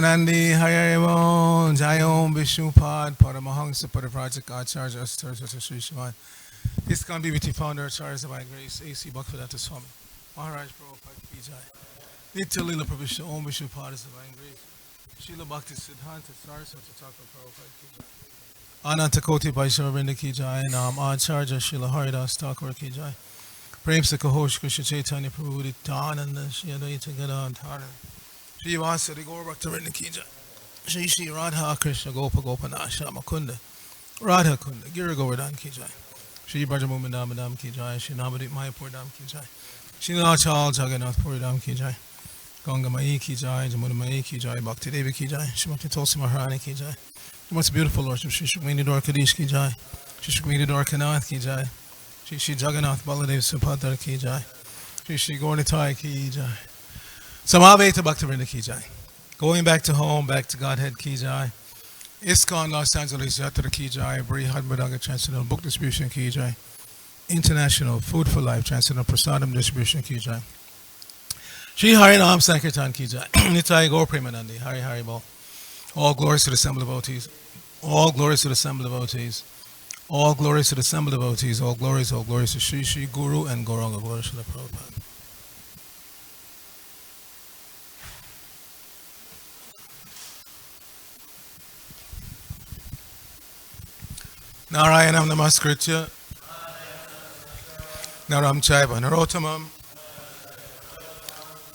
Nandi Hayayamo Jayom Vishnupad Paramahansa Padaprajak Acharya Astarja Sri Shivan. This can be with the founder Charles of Grace A.C. Bhaktivedanta Swami. Maharaj Prabhupada Ki Jai. Nitya Lila Prabhupada Om Vishnupad is Divine Grace. Srila Bhakti Siddhanta Saraswati Thakur Prabhupada Ki Jai. Ananta Koti Vaishnava Vrinda Ki Jai. Nam Acharya Srila Haridas Thakur Ki Jai. Prem Se Kahosh Krishna Chaitanya Prabhu Nityananda Shri Advaita Gadadhara. Shri Vasari Gaur Bhaktivinoda Ki Jai. Shri Radha Krishna Gopa Gopanath Shama Kunda Radha Kunda Gira Govardhan Ki Jai. Shri Brajamumana Madam Ki Jai. Shri Navadip Mayapur Dham Ki Jai. Shri Nachal Jagannath Puri Dham Ki Jai. Ganga Mai Ki Jai. Jamuna Mai Ki Jai. Bhakti Devi Ki Jai. Shrimati Tulsi Maharani Ki Jai. The most beautiful Lordship Shri Shukmini Dwarkadish Ki Jai. Shri Shukmini Dwarkanath Ki Jai. Shri Jagannath Baladev Subhadra Ki Jai. Shri Gaurnitai Ki Jai. Samaveta Bhaktivinoda Ki Jai. Going back to home, back to Godhead Ki Jai. ISKCON Los Angeles Yatra Ki Jai. Brihad Madanga Transcendental Book Distribution Ki Jai. International Food for Life Transcendental Prasadam Distribution Ki Jai. Shri Harinam Sankirtan Ki Jai. Nitai Gaur Premanandi. Hari Hari Bol. All glories to the assembled devotees. All glories to the assembled devotees. All glories to the assembled devotees. All glories to Shri Shri Guru and Gauranga. Glories to the Prabhupada. Narayanam Namaskritya Naram Chaiva Narottamam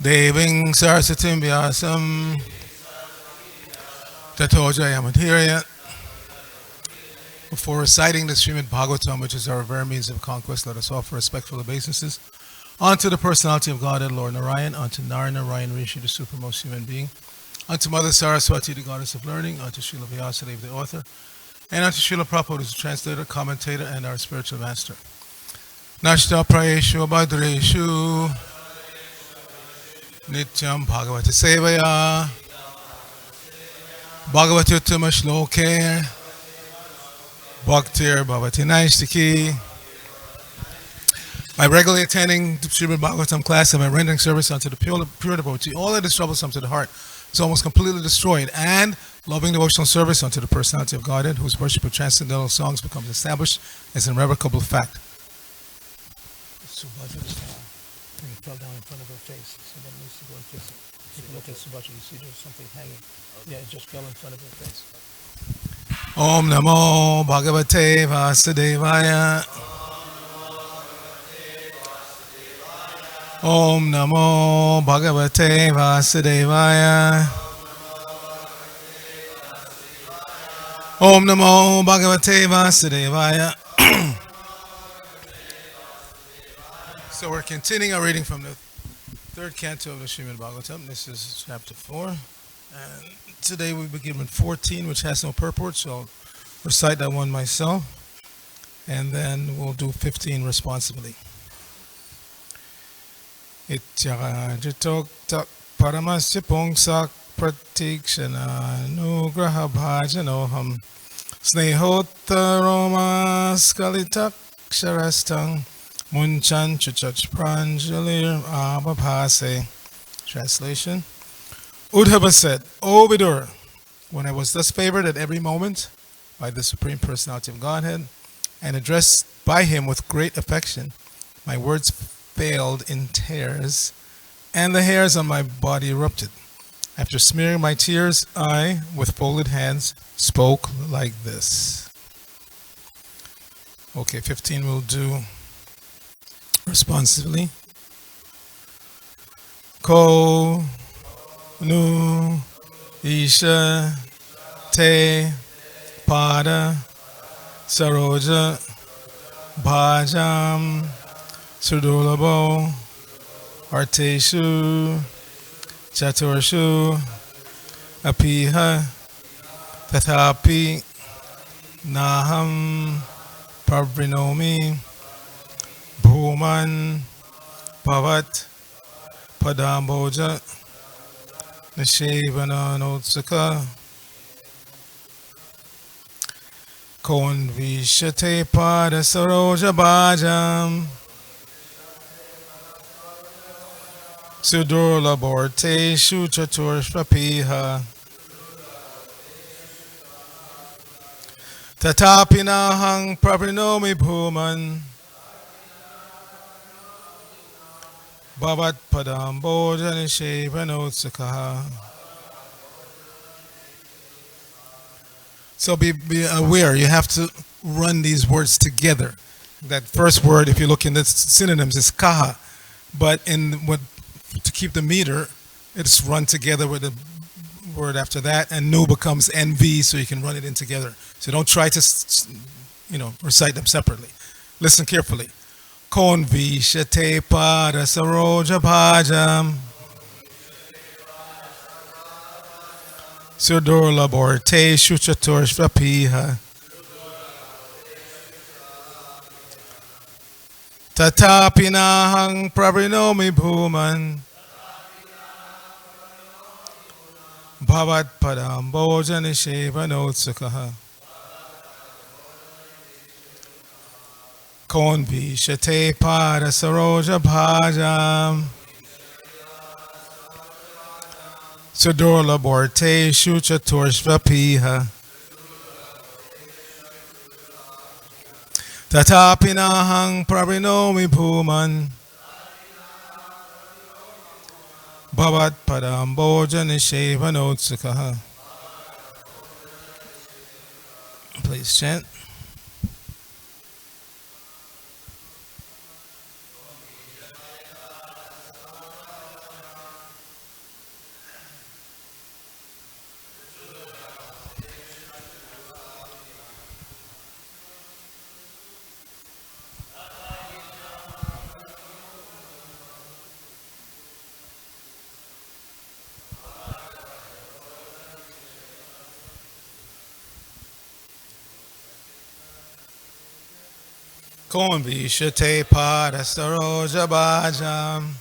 Deving Sarasatim Vyasam Tato Jayamadhirya. Before reciting the Srimad Bhagavatam, which is our very means of conquest, let us offer respectful obeisances unto the personality of Godhead, Lord Narayan, unto Narayan Rishi, the supermost human being, unto Mother Saraswati, the goddess of learning, unto Srila Vyasadeva, the author, and unto Srila Prabhupada, who is the translator, commentator, and our spiritual master. Nashta Prayeshu Abhadreshu Nityam Bhagavata Sevaya Bhagavati Uttama Shloke Bhaktir Bhavati Naistiki. By regularly attending the Srimad Bhagavatam class and by rendering service unto the pure devotee, all that is troublesome to the heart is almost completely destroyed, and loving devotional service unto the personality of Godhead, whose worship of transcendental songs becomes established as an irrevocable fact. Subhaja fell down in front of her face, so that needs to go and fix it. If you look at Subhaja, you see there's something hanging. Yeah, it just fell in front of her face. Om Namo Bhagavate Vasudevaya. Om Namo Bhagavate Vasudevaya. Om Namo Bhagavate Vasudevaya. So we're continuing our reading from the third canto of the Srimad Bhagavatam. This is chapter 4. And today we begin with 14, which has no purport, so I'll recite that one myself. And then we'll do 15 responsibly. Ityajitoktak paramasya pongsak pratikshana nugraha bhajanoham snehottaromas kalitak sharastang munchan chuchach pranjalir abhase. Translation. Uddhava said, O Vidura, when I was thus favored at every moment by the Supreme Personality of Godhead and addressed by him with great affection, my words failed in tears, and the hairs on my body erupted. After smearing my tears, I, with folded hands, spoke like this. Okay, 15 we'll do responsively. Ko Nu Isha Te Pada Saroja Bhajam Sudolabo Arteshu Chaturshu Apiha Tathapi Naham Pavrinomi Bhuman Pavat Padamboja Nishevana Notsaka Konvishate Pada Saroja Bhajam Sudurlaborte Shuchaturshvapiha Tatapinahang prabhinomi bhuman bhavat padam bhojani shevanotsakaha. So be aware, you have to run these words together. That first word, if you look in the synonyms, is kaha. But to keep the meter, it's run together with the word after that, and nu becomes NV, so you can run it in together. So don't try to, recite them separately. Listen carefully. Konvi shate pada saroja bhajam sudurla borte shuchatur shvapiha tatapinahang prabhinomi bhuman bhavat padam bhojani shevanotsakaha. Konvi shate pada saroja bhajam sudurla borte shuchatur shvapiha tatapinahang prabhinomi bhuman bhavat padam bhojani shevanotsakaha. Please chant. Konvi shate pada saroja bhajam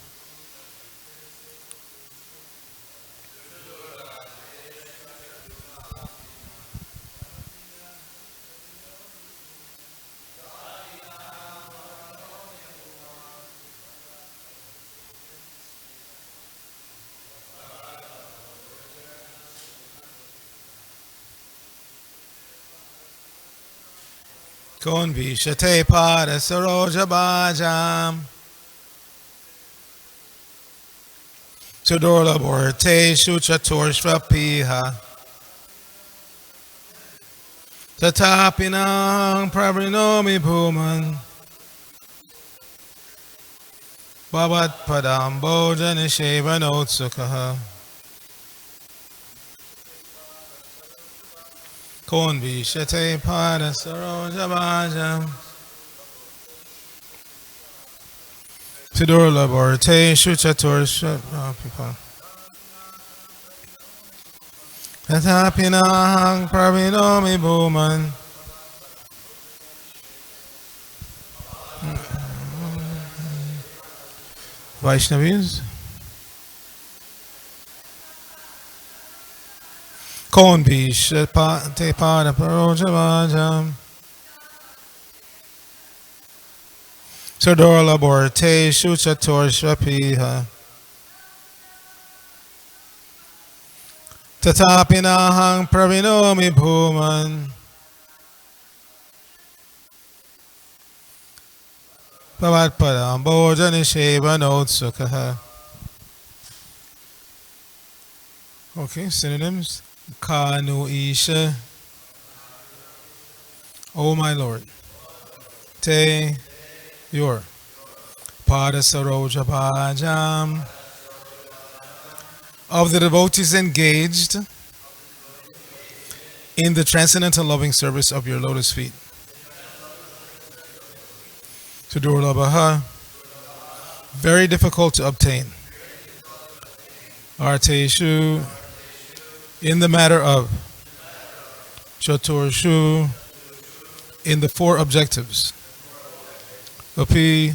Konvi shate pada saroja bhajam sudurla borte shuchatur shvapiha tatapinahang prabhinomi bhuman bhavat padam bhojani shevanotsakaha. Konvi shate pada saroja bhajam sudurla borte shuchatur shvapiha tatapinahang prabhinomi bhuman Vaishnavis. Konvi shate pada saroja bhajam sudurla borte shuchatur shvapiha tatapinahang prabhinomi bhuman bhavat padam bhojani shevanotsakaha. Okay, synonyms. Kanu Isha, O my Lord. Te, your. Pada Saroja Bhajam, of the devotees engaged in the transcendental loving service of your lotus feet. Sudurlabha, very difficult to obtain. Arteshu, in the matter of. Chaturshu, in the four objectives. Api,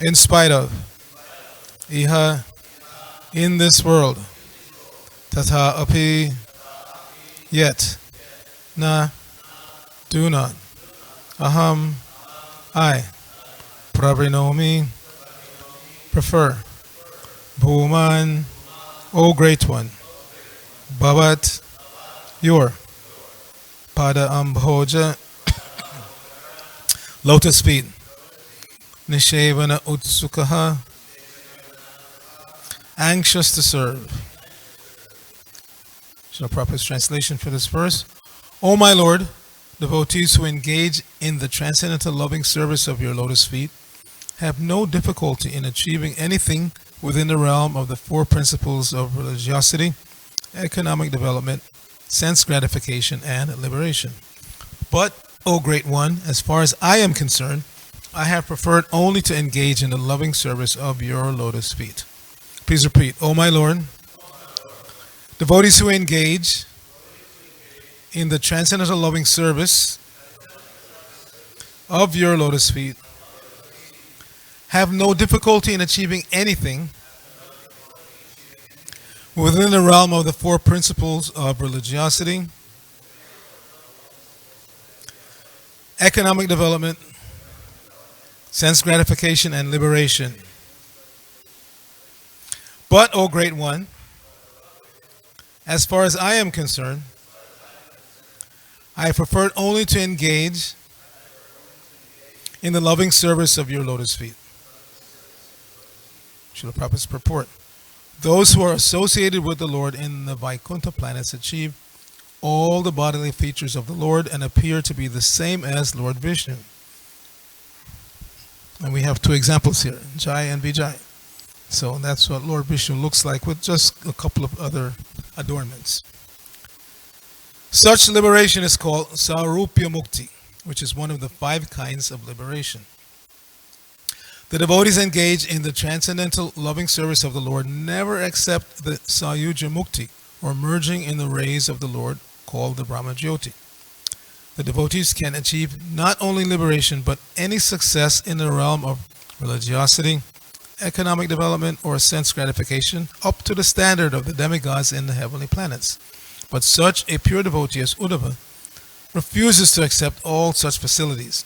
in spite of. Iha, in this world. Tatha api, yet. Na, do not. Aham, I. Pravrinomi, prefer. Bhuman, O great one. Bhavat, your. Pada Ambhoja, lotus feet. Nishevana Utsukaha, anxious to serve. So, proper translation for this verse. O my Lord, devotees who engage in the transcendental loving service of your lotus feet have no difficulty in achieving anything within the realm of the four principles of religiosity, economic development, sense gratification, and liberation. But, O Great One, as far as I am concerned, I have preferred only to engage in the loving service of your lotus feet. Please repeat. O my Lord, devotees who engage in the transcendental loving service of your lotus feet have no difficulty in achieving anything within the realm of the four principles of religiosity, economic development, sense gratification, and liberation. But, O Great One, as far as I am concerned, I have preferred only to engage in the loving service of your lotus feet. Srila Prabhupada's purport. Those who are associated with the Lord in the Vaikuntha planets achieve all the bodily features of the Lord and appear to be the same as Lord Vishnu. And we have two examples here, Jai and Vijay. So that's what Lord Vishnu looks like with just a couple of other adornments. Such liberation is called Sarupya Mukti, which is one of the 5 kinds of liberation. The devotees engaged in the transcendental loving service of the Lord never accept the Sayuja Mukti, or merging in the rays of the Lord, called the Brahma Jyoti. The devotees can achieve not only liberation, but any success in the realm of religiosity, economic development, or sense gratification, up to the standard of the demigods in the heavenly planets. But such a pure devotee as Uddhava refuses to accept all such facilities.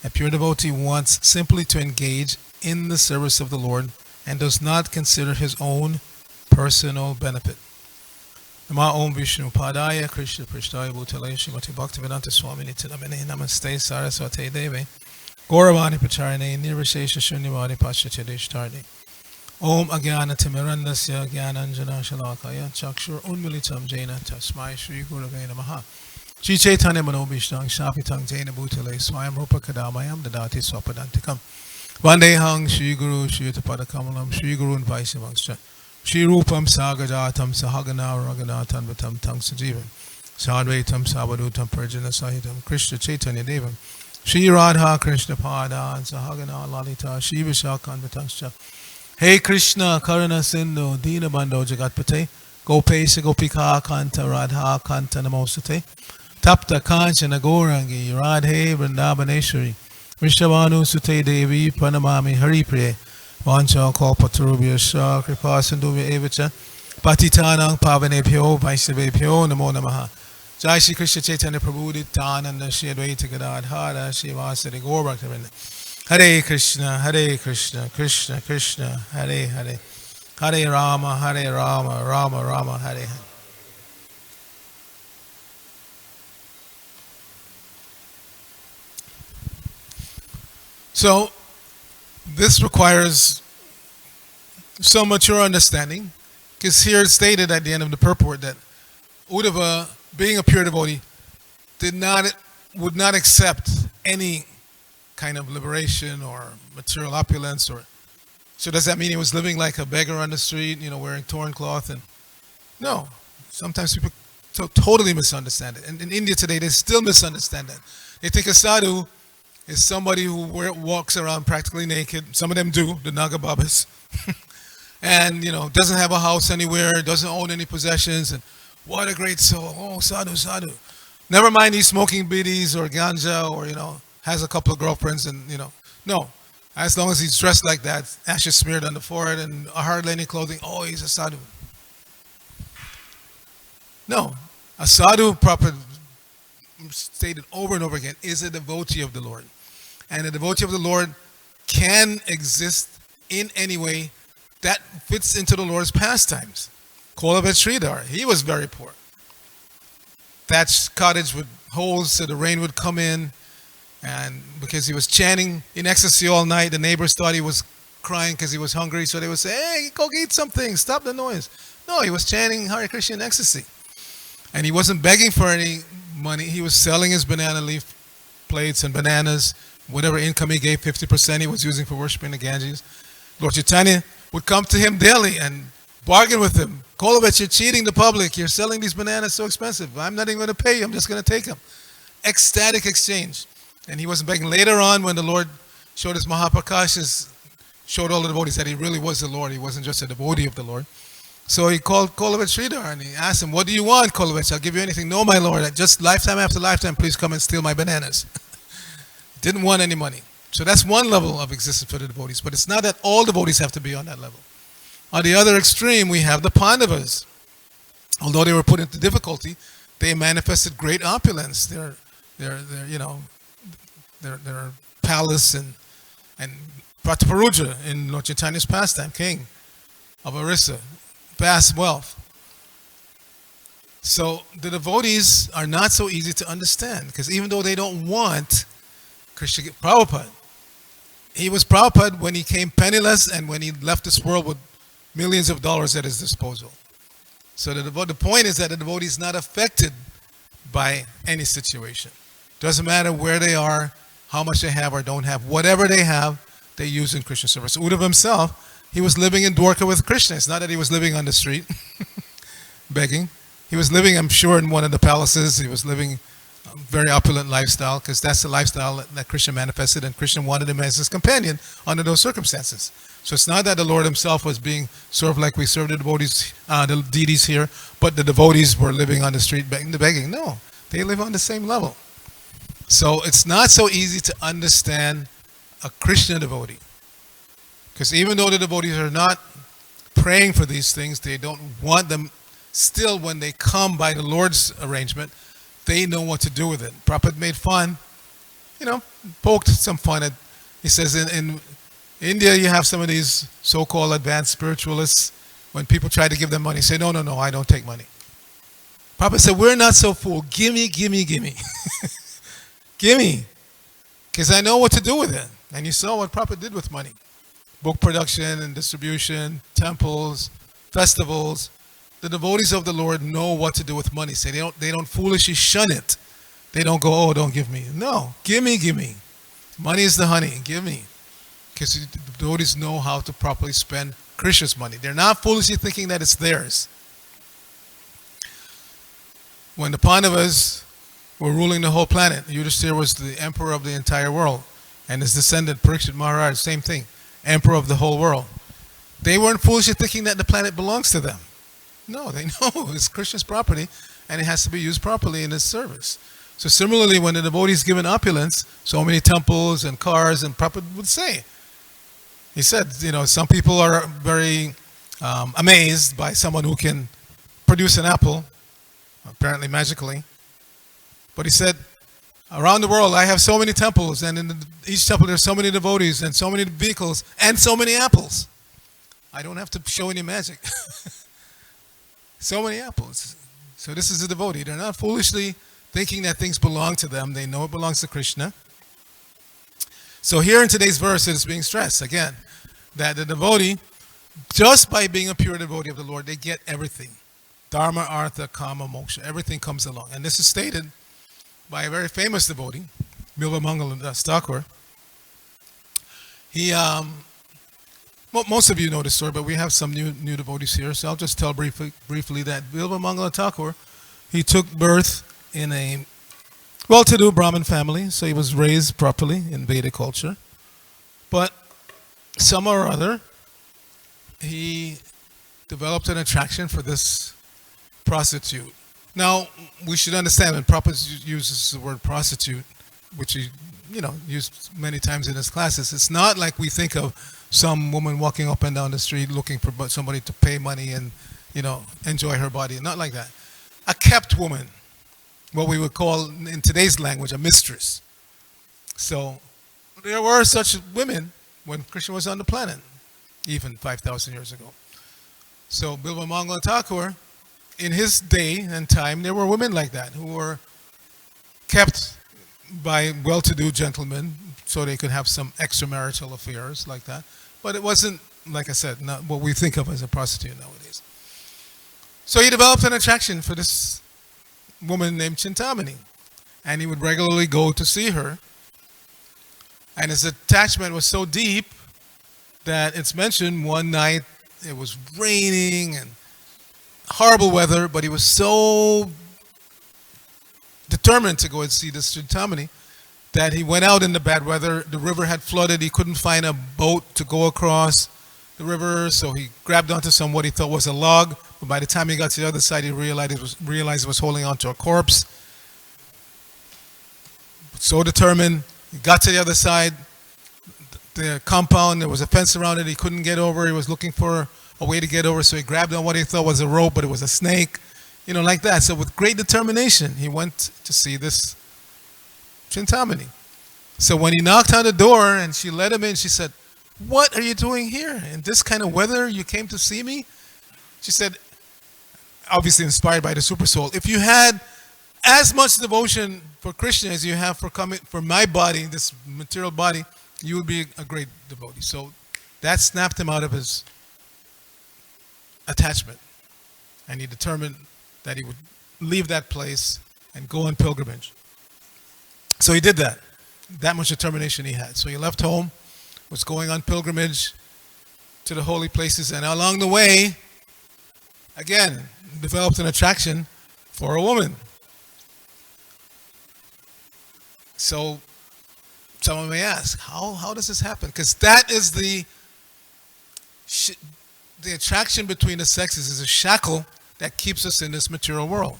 A pure devotee wants simply to engage in the service of the Lord and does not consider his own personal benefit. Nama Om Vishnu Padaya Krishna Prishtaya Bhutale Srimati Bhaktivedanta Swami Nityanamane Namaste Saraswate Deve Gauravani Pacharane Nirvishesha Shunyavadi Paschatadishtarde Om Agyana Timirandasya Gyananjana Shalakaya Chakshur Unmilitam Jaina Tasmai Shri Gurave Namaha Shri Chaitanya Manobhishnang Shapitang Jaina Bhutale Swayam Rupa Kadamayam Dadati Swapadantikam Vandehang Shri Guru Shri Utapada Kamalam Shri Guru and Vaisavangscha Shri Rupam Sagajatam Sahagana Raganatan Vatam Tang Sajivam Sadvaitam Savadutam Purjana Sahitam Krishna Chaitanya Devam Shri Radha Krishna Pada Sahagana Lalita Shri Vishakan Vatangscha Hey Krishna Karana Sindhu Dina Bando Jagatpate Gopesha Gopika Kanta Radha Kanta Namosate Tapta Kanchana Gorangi Radhe Vrindavaneshwari Vishavanu Sute Devi Pranamami Haripriye Vancha Kalpatarubhya Shah Kripa Sindhuvya Evacha Patitanang Pavanebhyo Vaishnavebhyo Namo Namaha Jai Shri Krishna Chaitanya Prabhu Nityananda Shri Advaita Gadadhara Shri Vasari Gaur Bhaktivinoda Hare Krishna Krishna Krishna Hare Hare Hare Rama Rama Rama Hare Hare. So this requires some mature understanding, because here it's stated at the end of the purport that Uddhava, being a pure devotee, would not accept any kind of liberation or material opulence. Or so does that mean he was living like a beggar on the street, wearing torn cloth? And no, sometimes people totally misunderstand it. And in India today, they still misunderstand that. They think a sadhu is somebody who walks around practically naked. Some of them do, the Naga Babas. And, doesn't have a house anywhere, doesn't own any possessions. And what a great soul. Oh, sadhu. Never mind he's smoking bidis or ganja or, has a couple of girlfriends and, No. As long as he's dressed like that, ashes smeared on the forehead and hardly any clothing, oh, he's a sadhu. No. A sadhu, proper stated over and over again, is a devotee of the Lord. And a devotee of the Lord can exist in any way that fits into the Lord's pastimes. Kolavet Sridhar, he was very poor. thatched cottage with holes so the rain would come in. And because he was chanting in ecstasy all night, the neighbors thought he was crying because he was hungry. So they would say, hey, go eat something. Stop the noise. No, he was chanting Hare Krishna in ecstasy. And he wasn't begging for any money. He was selling his banana leaf plates and bananas. Whatever income he gave, 50% he was using for worshiping the Ganges. Lord Chaitanya would come to him daily and bargain with him. Kolovich, you're cheating the public. You're selling these bananas so expensive. I'm not even going to pay you. I'm just going to take them. Ecstatic exchange. And he wasn't begging. Later on, when the Lord showed his Mahaprakash, showed all the devotees that he really was the Lord. He wasn't just a devotee of the Lord. So he called Kolovich Sridhar and he asked him, what do you want, Kolovich? I'll give you anything. No, my Lord, just lifetime after lifetime, please come and steal my bananas. Didn't want any money. So that's one level of existence for the devotees. But it's not that all devotees have to be on that level. On the other extreme, we have the Pandavas. Although they were put into difficulty, they manifested great opulence. Their palace and Prataparuja in Lord Chaitanya's pastime, king of Orissa, vast wealth. So the devotees are not so easy to understand because even though they don't want Krishna, Prabhupada, he was Prabhupada when he came penniless and when he left this world with millions of dollars at his disposal. So the point is that the devotee is not affected by any situation. Doesn't matter where they are, how much they have or don't have. Whatever they have, they use in Krishna service. Uddhava himself, he was living in Dwarka with Krishna. It's not that he was living on the street begging. He was living, I'm sure, in one of the palaces. He was living a very opulent lifestyle because that's the lifestyle that Krishna manifested, and Krishna wanted him as his companion under those circumstances. So it's not that the Lord himself was being served like we serve the devotees, the deities here, but the devotees were living on the street begging. No, they live on the same level. So it's not so easy to understand a Krishna devotee. Because even though the devotees are not praying for these things, they don't want them. Still, when they come by the Lord's arrangement, they know what to do with it. Prabhupada made fun, poked some fun at. He says in India you have some of these so-called advanced spiritualists. When people try to give them money, say, no, I don't take money. Prabhupada said, we're not so fool. Gimme. Gimme. Because I know what to do with it. And you saw what Prabhupada did with money. Book production and distribution, temples, festivals. The devotees of the Lord know what to do with money. So they don't foolishly shun it. They don't go, oh, don't give me. No, gimme. Money is the honey. Give me. Because the devotees know how to properly spend Krishna's money. They're not foolishly thinking that it's theirs. When the Pandavas were ruling the whole planet, Yudhishthira was the emperor of the entire world. And his descendant, Parikshit Maharaj, same thing. Emperor of the whole world. They weren't foolishly thinking that the planet belongs to them. No, they know it's Krishna's property and it has to be used properly in his service. So similarly, when the devotee is given opulence, so many temples and cars, and Prabhupada would say, he said, some people are very amazed by someone who can produce an apple, apparently magically. But he said, around the world, I have so many temples, and in each temple there's so many devotees and so many vehicles and so many apples. I don't have to show any magic. So many apples. So this is a devotee. They're not foolishly thinking that things belong to them. They know it belongs to Krishna. So here in today's verse, it is being stressed again that the devotee, just by being a pure devotee of the Lord, they get everything. Dharma, artha, kama, moksha. Everything comes along. And this is stated by a very famous devotee, Bilva Mangala Das Thakur. He, most of you know this story, but we have some new devotees here, so I'll just tell briefly that Bilva Mangala Thakur, he took birth in a well-to-do Brahmin family, so he was raised properly in Vedic culture. But somehow or other, he developed an attraction for this prostitute. Now, we should understand when Prabhupada uses the word prostitute, which he used many times in his classes, it's not like we think of some woman walking up and down the street looking for somebody to pay money and, enjoy her body. Not like that. A kept woman, what we would call in today's language a mistress. So there were such women when Krishna was on the planet, even 5,000 years ago. So Bilva Mangala Thakur, in his day and time, there were women like that who were kept by well-to-do gentlemen so they could have some extramarital affairs like that. But it wasn't, like I said, not what we think of as a prostitute nowadays. So he developed an attraction for this woman named Chintamani, and he would regularly go to see her. And his attachment was so deep that it's mentioned one night it was raining and horrible weather, but he was so determined to go and see this Chintamani that he went out in the bad weather. The river had flooded. He couldn't find a boat to go across the river, so he grabbed onto some what he thought was a log. But by the time he got to the other side, he realized it was holding onto a corpse. So determined, he got to the other side. The compound, there was a fence around it. He couldn't get over. He was looking for a way to get over, so he grabbed on what he thought was a rope, but it was a snake, like that. So with great determination, he went to see this Chintamani. So when he knocked on the door and she let him in, she said, "What are you doing here? In this kind of weather, you came to see me?" She said, obviously inspired by the Super Soul, "If you had as much devotion for Krishna as you have for my body, this material body, you would be a great devotee." So that snapped him out of his attachment, and he determined that he would leave that place and go on pilgrimage. So he did that. That much determination he had. So he left home, was going on pilgrimage to the holy places, and along the way, again, developed an attraction for a woman. So someone may ask, how does this happen? Because that is the attraction between the sexes is a shackle that keeps us in this material world.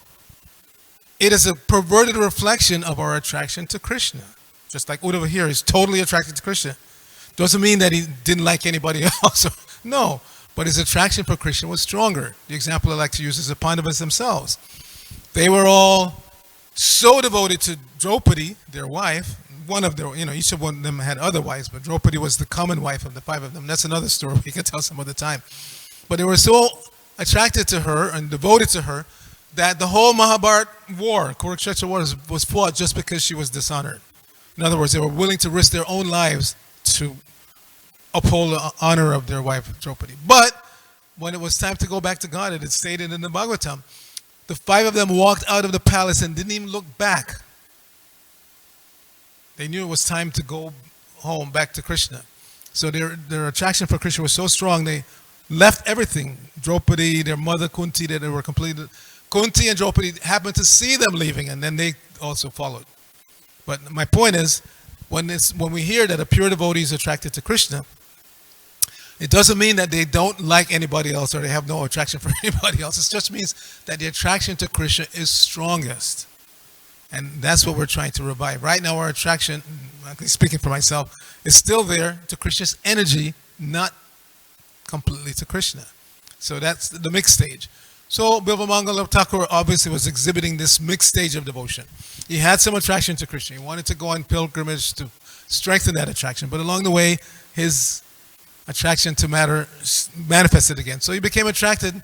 It is a perverted reflection of our attraction to Krishna. Just like Uddhava here is totally attracted to Krishna. Doesn't mean that he didn't like anybody else. No, but his attraction for Krishna was stronger. The example I like to use is the Pandavas themselves. They were all so devoted to Draupadi, their wife. One of their, each of them had other wives, but Draupadi was the common wife of the five of them. That's another story we can tell some other time. But they were so attracted to her and devoted to her that the whole Mahabharata war, Kurukshetra war, was fought just because she was dishonored. In other words, they were willing to risk their own lives to uphold the honor of their wife Draupadi. But when it was time to go back to God, it is stated in the Bhagavatam, the five of them walked out of the palace and didn't even look back. They knew it was time to go home, back to Krishna. So their attraction for Krishna was so strong, they left everything. Draupadi, their mother Kunti, that they were completed. Kunti and Draupadi happened to see them leaving, and then they also followed. But my point is, when we hear that a pure devotee is attracted to Krishna, it doesn't mean that they don't like anybody else or they have no attraction for anybody else. It just means that the attraction to Krishna is strongest. And that's what we're trying to revive. Right now our attraction, speaking for myself, is still there to Krishna's energy, not completely to Krishna. So that's the mixed stage. So Bilvamangala Thakur obviously was exhibiting this mixed stage of devotion. He had some attraction to Krishna. He wanted to go on pilgrimage to strengthen that attraction. But along the way, his attraction to matter manifested again. So he became attracted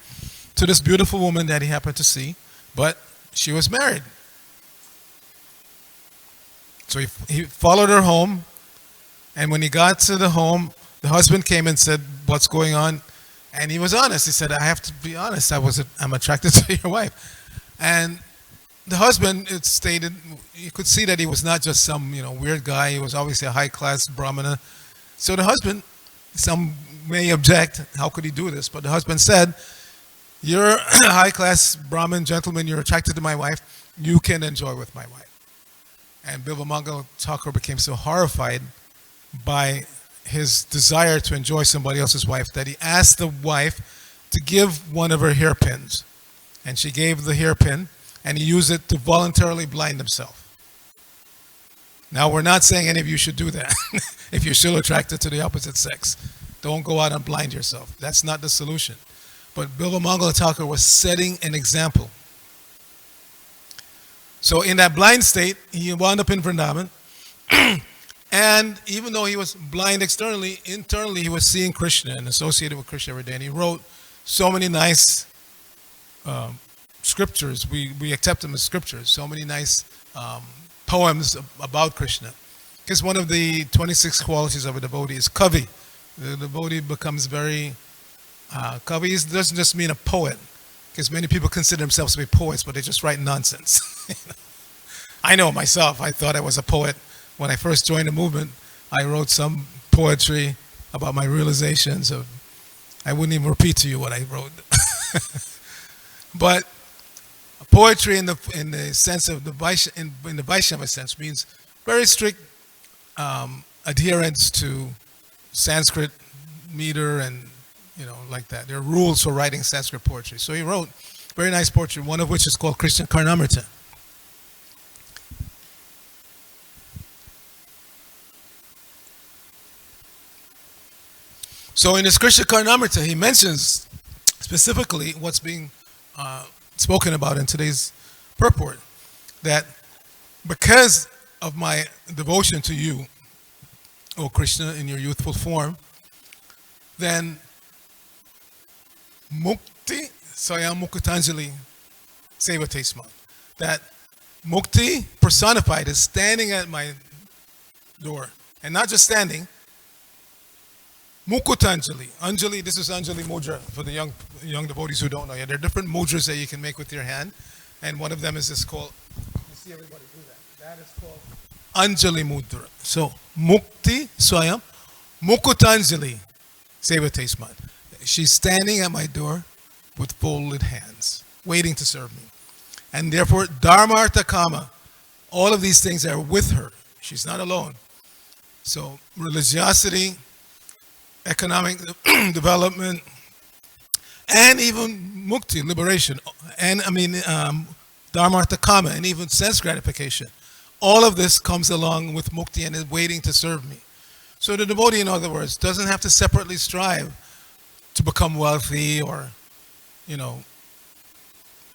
to this beautiful woman that he happened to see, but she was married. So he followed her home, and when he got to the home, the husband came and said, "What's going on?" And he was honest. He said, "I have to be honest. I'm attracted to your wife." And the husband, it stated, you could see that he was not just some weird guy. He was obviously a high-class brahmana. So the husband, some may object, how could he do this? But the husband said, "You're a high-class Brahmin gentleman. You're attracted to my wife. You can enjoy with my wife." And Bilvamangala Thakur became so horrified by his desire to enjoy somebody else's wife that he asked the wife to give one of her hairpins. And she gave the hairpin, and he used it to voluntarily blind himself. Now, we're not saying any of you should do that if you're still attracted to the opposite sex. Don't go out and blind yourself. That's not the solution. But Bilvamangala Thakur was setting an example. So in that blind state, he wound up in Vrindavan. And even though he was blind externally, internally he was seeing Krishna and associated with Krishna every day. And he wrote so many nice scriptures. We accept them as scriptures. So many nice poems about Krishna. Because one of the 26 qualities of a devotee is kavi. The devotee becomes very kavi doesn't just mean a poet, because many people consider themselves to be poets, but they just write nonsense. I know myself. I thought I was a poet when I first joined the movement. I wrote some poetry about my realizations of. I wouldn't even repeat to you what I wrote. But poetry in the sense of in the Vaishnava sense means very strict adherence to Sanskrit meter and like that. There are rules for writing Sanskrit poetry. So he wrote very nice poetry, one of which is called Krishna Karnamrita. So in his Krishna Karnamrita, he mentions specifically what's being spoken about in today's purport, that because of my devotion to you, O Krishna, in your youthful form, then mukti sayam mukutanjali sevate sma. That mukti personified is standing at my door, and not just standing. Mukutanjali. Anjali, this is Anjali Mudra for the young devotees who don't know yet. There are different mudras that you can make with your hand, and one of them is this called, you see everybody do that. That is called Anjali Mudra. So, Mukti Swayam Mukutanjali Sevate Smat. She's standing at my door with folded hands, waiting to serve me. And therefore, Dharmartha Kama, all of these things are with her. She's not alone. So, religiosity, economic development, and even mukti, liberation, and dharmartha kama, and even sense gratification. All of this comes along with mukti and is waiting to serve me. So the devotee, in other words, doesn't have to separately strive to become wealthy or,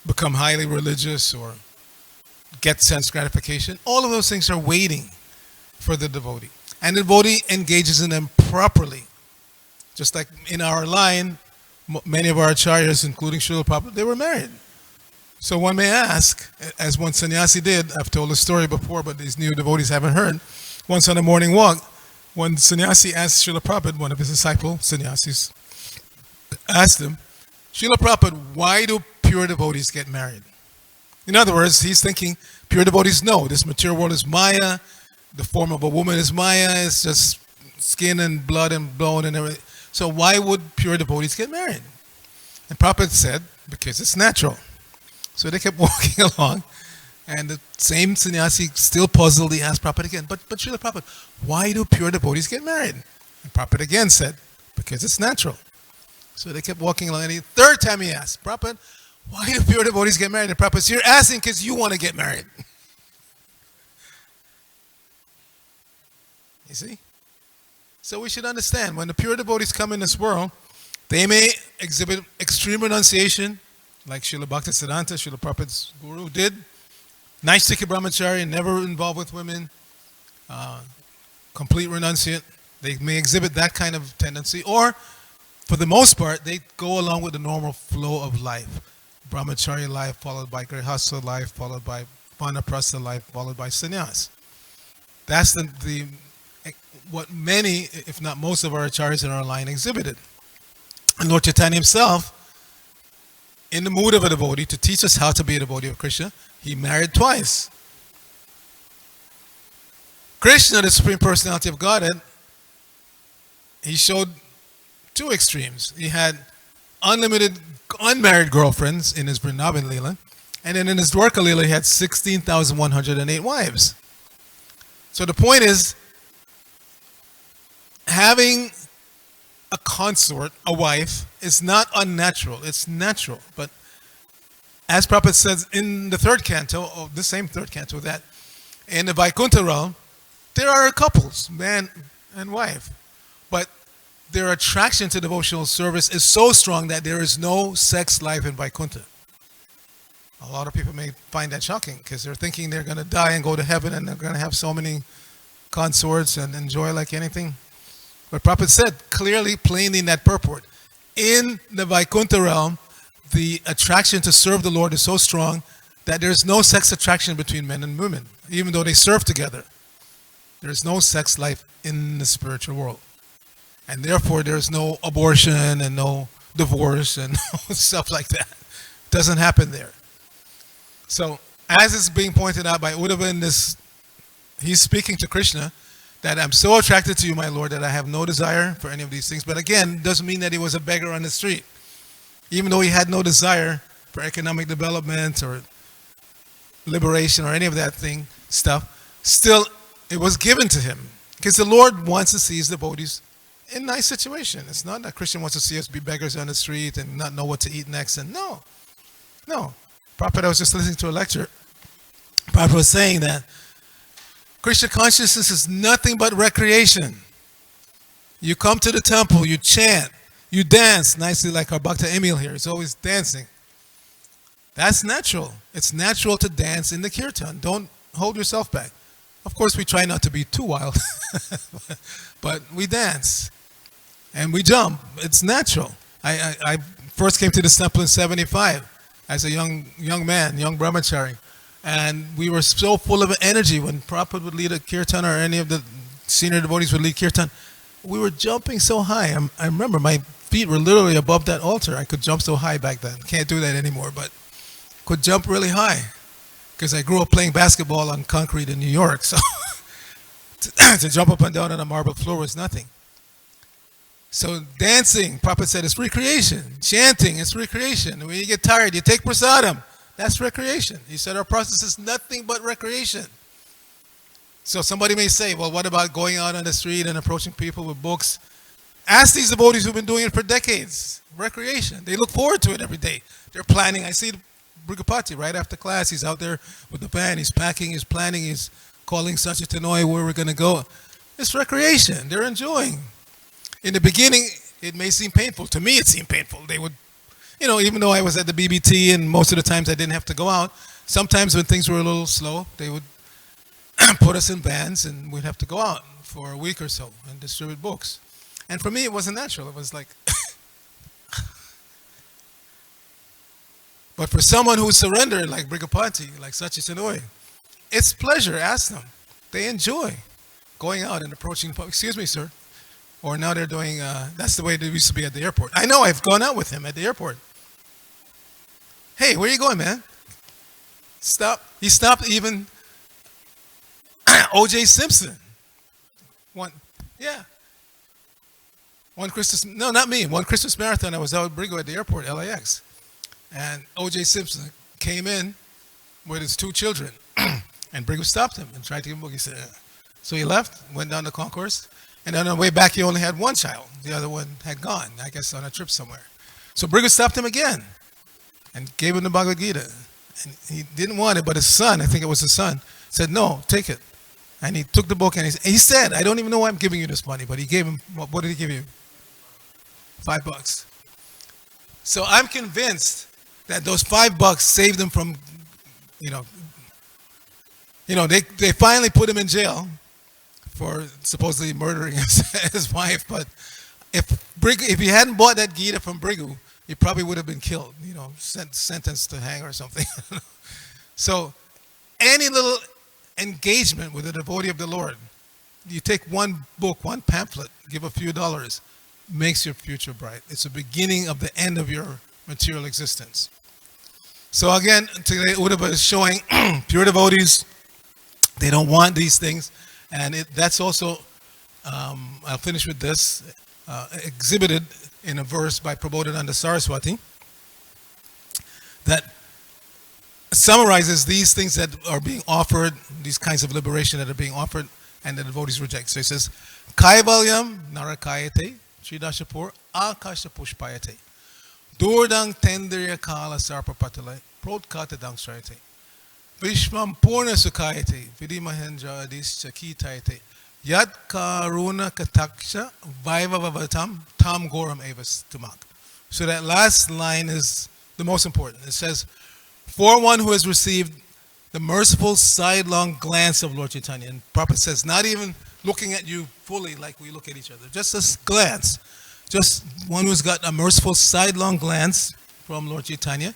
become highly religious or get sense gratification. All of those things are waiting for the devotee. And the devotee engages in them properly. Just like in our line, many of our acharyas, including Srila Prabhupada, they were married. So one may ask, as one sannyasi did, I've told the story before, but these new devotees haven't heard. Once on a morning walk, one sannyasi asked Srila Prabhupada, one of his disciple sannyasis, asked him, Srila Prabhupada, why do pure devotees get married? In other words, he's thinking, pure devotees know this material world is Maya, the form of a woman is Maya, it's just skin and blood and bone and everything. So why would pure devotees get married? And Prabhupada said, because it's natural. So they kept walking along, and the same sannyasi, still puzzled, he asked Prabhupada again, but Srila Prabhupada, why do pure devotees get married? And Prabhupada again said, because it's natural. So they kept walking along, and the third time he asked, Prabhupada, why do pure devotees get married? And Prabhupada said, you're asking because you want to get married. You see? So we should understand, when the pure devotees come in this world, they may exhibit extreme renunciation, like Srila Bhaktisiddhanta, Srila Prabhupada's guru, did. Naistika brahmachari, never involved with women, complete renunciate. They may exhibit that kind of tendency, or for the most part, they go along with the normal flow of life. Brahmachari life, followed by grihastha life, followed by vanaprastha life, followed by sannyas. That's what many, if not most of our acharyas in our line exhibited. And Lord Chaitanya himself, in the mood of a devotee, to teach us how to be a devotee of Krishna, he married twice. Krishna, the Supreme Personality of Godhead, he showed two extremes. He had unlimited, unmarried girlfriends in his Vrindavan Leela, and then in his Dwarka Leela, he had 16,108 wives. So the point is, having a consort, a wife, is not unnatural. It's natural. But as Prabhupada says in the third canto, of the same third canto, that in the Vaikuntha realm, there are couples, man and wife. But their attraction to devotional service is so strong that there is no sex life in Vaikuntha. A lot of people may find that shocking because they're thinking they're going to die and go to heaven and they're going to have so many consorts and enjoy like anything. But Prabhupada said clearly, plainly in that purport, in the Vaikuntha realm, the attraction to serve the Lord is so strong that there's no sex attraction between men and women, even though they serve together. There's no sex life in the spiritual world. And therefore, there's no abortion and no divorce and no stuff like that. It doesn't happen there. So, as is being pointed out by Uddhava in this, he's speaking to Krishna, that I'm so attracted to you, my Lord, that I have no desire for any of these things. But again, doesn't mean that he was a beggar on the street. Even though he had no desire for economic development or liberation or any of that stuff, still it was given to him. Because the Lord wants to see his devotees in a nice situation. It's not that Krishna wants to see us be beggars on the street and not know what to eat next. And no. Prabhupada, I was just listening to a lecture. Prabhupada was saying that Krishna consciousness is nothing but recreation. You come to the temple, you chant, you dance nicely like our Bhakta Emil here. He's always dancing. That's natural. It's natural to dance in the kirtan. Don't hold yourself back. Of course, we try not to be too wild, but we dance and we jump. It's natural. I first came to this temple in 75 as a young man, young brahmachari. And we were so full of energy when Prabhupada would lead a kirtan or any of the senior devotees would lead kirtan. We were jumping so high. I remember my feet were literally above that altar. I could jump so high back then. Can't do that anymore, but could jump really high because I grew up playing basketball on concrete in New York. So to jump up and down on a marble floor was nothing. So dancing, Prabhupada said, is recreation. Chanting is recreation. When you get tired, you take prasadam. That's recreation. He said our process is nothing but recreation. So somebody may say, well, what about going out on the street and approaching people with books? Ask these devotees who've been doing it for decades. Recreation. They look forward to it every day. They're planning. I see Brigapati right after class. He's out there with the band. He's packing, he's planning, he's calling Sachitanoi where we're going to go. It's recreation. They're enjoying. In the beginning, it may seem painful. To me, it seemed painful. They would, even though I was at the BBT and most of the times I didn't have to go out, sometimes when things were a little slow, they would put us in bands and we'd have to go out for a week or so and distribute books. And for me, it wasn't natural. It was like... But for someone who surrendered, like Brigapati, like Sachitanoi, it's pleasure. Ask them. They enjoy going out and approaching... Excuse me, sir. Or now they're doing... that's the way they used to be at the airport. I know, I've gone out with him at the airport. Hey, where are you going, man? Stop. He stopped even O.J. Simpson. One Christmas... No, not me. One Christmas marathon, I was out with Brigo at the airport, LAX. And O.J. Simpson came in with his two children. And Brigham stopped him and tried to give him a book. He said, So he left, went down the concourse. And on the way back, he only had one child. The other one had gone, I guess, on a trip somewhere. So Brigham stopped him again and gave him the Bhagavad Gita. And he didn't want it, but his son, I think it was his son, said, no, take it. And he took the book and he said, I don't even know why I'm giving you this money, but he gave him, what did he give you? $5. So I'm convinced that those $5 saved him from, they finally put him in jail for supposedly murdering his wife. But if he hadn't bought that Gita from Brigu, he probably would have been killed, sentenced to hang or something. So any little engagement with a devotee of the Lord, you take one book, one pamphlet, give a few dollars, makes your future bright. It's the beginning of the end of your material existence. So again, today Uddhava is showing pure devotees, they don't want these things. And that's also, I'll finish with this, exhibited in a verse by Prabodhananda Saraswati that summarizes these things that are being offered, these kinds of liberation that are being offered, and the devotees reject. So he says, Kaivalyam narakayate, Sridashapur akasha pushpayate, Durdang tendirya kala sarpapatale, prodkatadang srayate, Vishwam purna sukayate, Vidimahendra adis chakitayate, Yad karuna kataksha vaivavavatam tam goram evas tumak. So that last line is the most important. It says, for one who has received the merciful sidelong glance of Lord Chaitanya. And Prabhupada says, not even looking at you fully like we look at each other. Just a glance. Just one who's got a merciful sidelong glance from Lord Chaitanya,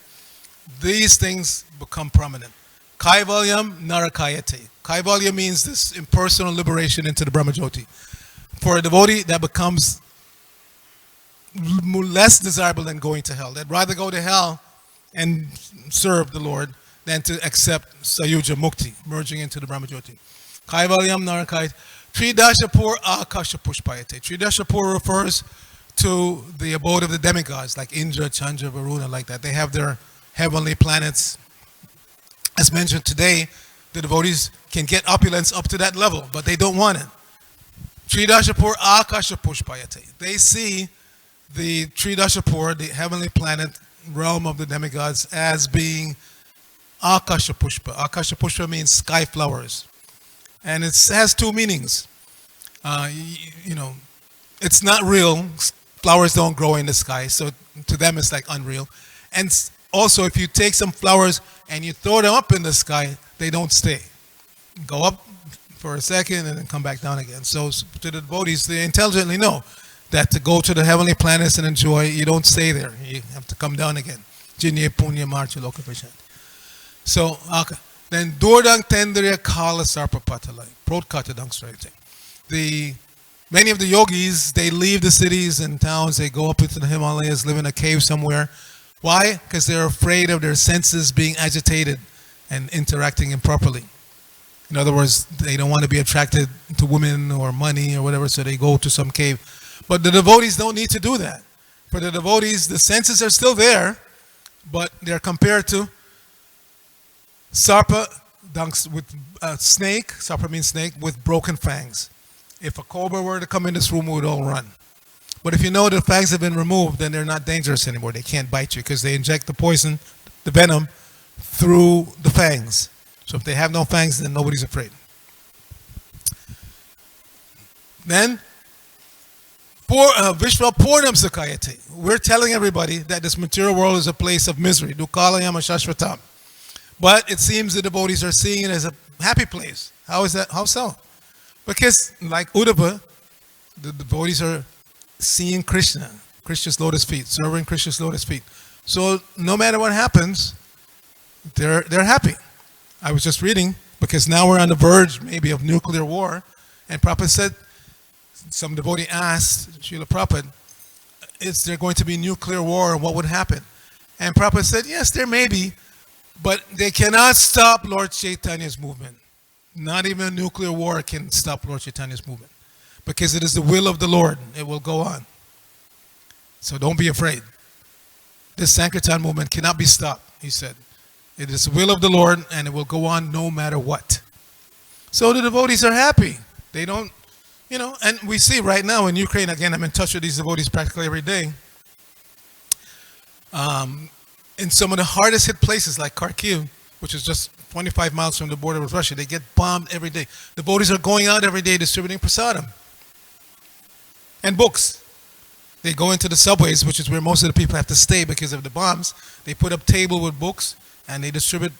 these things become prominent. Kaivalyam narakayate. Kaivalya means this impersonal liberation into the Brahmajyoti. For a devotee, that becomes less desirable than going to hell. They'd rather go to hell and serve the Lord than to accept Sayuja Mukti, merging into the Brahmajyoti. Kaivalyam narakayate. Tridashapur akashapushpayate. Tridashapur refers to the abode of the demigods, like Indra, Chandra, Varuna, like that. They have their heavenly planets. As mentioned today, the devotees can get opulence up to that level, but they don't want it. Tridashapur akashapushpayate. They see the Tridashapur, the heavenly planet realm of the demigods, as being akashapushpa. Akashapushpa means sky flowers. And it has two meanings. It's not real. Flowers don't grow in the sky, so to them it's like unreal. And also, if you take some flowers and you throw them up in the sky, they don't stay. Go up for a second and then come back down again. So to the devotees, they intelligently know that to go to the heavenly planets and enjoy, you don't stay there. You have to come down again. Jinye punya marcha loka prashant. So, then Dordang Tendriya Kala Sarpapatalai. Protkatadang Straight. Many of the yogis, they leave the cities and towns, they go up into the Himalayas, live in a cave somewhere. Why? Because they're afraid of their senses being agitated and interacting improperly. In other words, they don't want to be attracted to women or money or whatever, so they go to some cave. But the devotees don't need to do that. For the devotees, the senses are still there, but they're compared to Sarpa, with snake. Sarpa means snake, with broken fangs. If a cobra were to come in this room, we would all run. But if you know the fangs have been removed, then they're not dangerous anymore. They can't bite you because they inject the poison, the venom, through the fangs. So if they have no fangs, then nobody's afraid. Then, Vishwa Purnam Sakayate. We're telling everybody that this material world is a place of misery. Dukalayam Shashvatam. But it seems the devotees are seeing it as a happy place. How is that? How so? Because like Uddhava, the devotees are seeing Krishna, Krishna's lotus feet, serving Krishna's lotus feet. So no matter what happens, they're happy. I was just reading, because now we're on the verge maybe of nuclear war, and Prabhupada said, some devotee asked Srila Prabhupada, is there going to be nuclear war and what would happen? And Prabhupada said, yes, there may be, but they cannot stop Lord Chaitanya's movement. Not even a nuclear war can stop Lord Chaitanya's movement. Because it is the will of the Lord. It will go on. So don't be afraid. This Sankirtan movement cannot be stopped, he said. It is the will of the Lord and it will go on no matter what. So the devotees are happy. They don't, and we see right now in Ukraine, again, I'm in touch with these devotees practically every day. In some of the hardest hit places like Kharkiv, which is just 25 miles from the border with Russia, they get bombed every day. The devotees are going out every day distributing prasadam and books. They go into the subways, which is where most of the people have to stay because of the bombs. They put up table with books and they distribute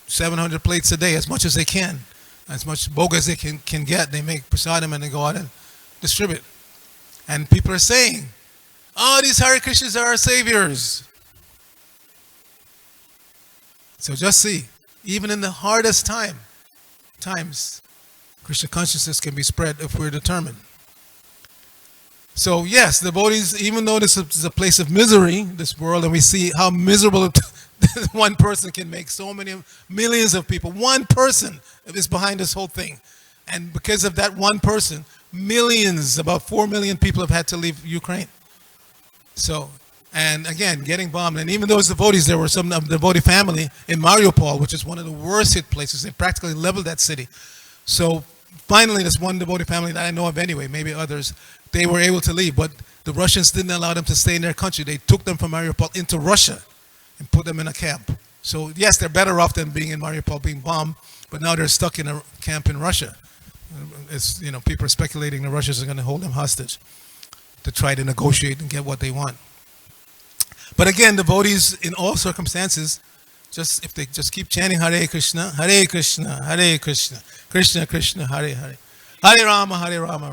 700 plates a day, as much as they can. As much boga as they can get. They make prasadam and they go out and distribute. And people are saying, oh, these Hare Krishnas are our saviors. So just see, even in the hardest times, Krishna consciousness can be spread if we're determined. So yes, the devotees, even though this is a place of misery, this world, and we see how miserable one person can make so many millions of people. One person is behind this whole thing. And because of that one person, millions, about 4 million people have had to leave Ukraine. So, and again, getting bombed. And even those devotees, there were some of the devotee family in Mariupol, which is one of the worst hit places. They practically leveled that city. So finally, this one devotee family that I know of anyway, maybe others, they were able to leave. But the Russians didn't allow them to stay in their country. They took them from Mariupol into Russia and put them in a camp. So yes, they're better off than being in Mariupol, being bombed, but now they're stuck in a camp in Russia. It's, people are speculating the Russians are going to hold them hostage to try to negotiate and get what they want. But again, devotees in all circumstances, if they just keep chanting Hare Krishna, Hare Krishna, Hare Krishna, Krishna Krishna, Hare Hare, Hare Rama,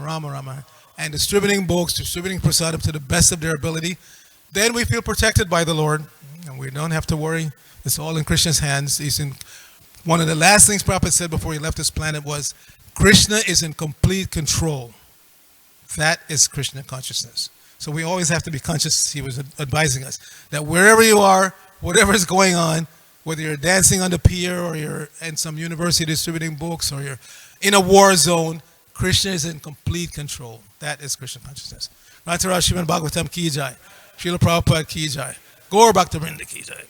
Rama Rama, and distributing books, distributing prasadam to the best of their ability, then we feel protected by the Lord, and we don't have to worry. It's all in Krishna's hands. He's in. One of the last things Prabhupada said before he left this planet was, Krishna is in complete control. That is Krishna consciousness. So we always have to be conscious, he was advising us, that wherever you are, whatever is going on, whether you're dancing on the pier or you're in some university distributing books or you're in a war zone, Krishna is in complete control. That is Krishna consciousness. Rataraj Srimad Bhagavatam ki jai. Srila Prabhupada ki jai. Gaur Bhakta Vrinda ki jai.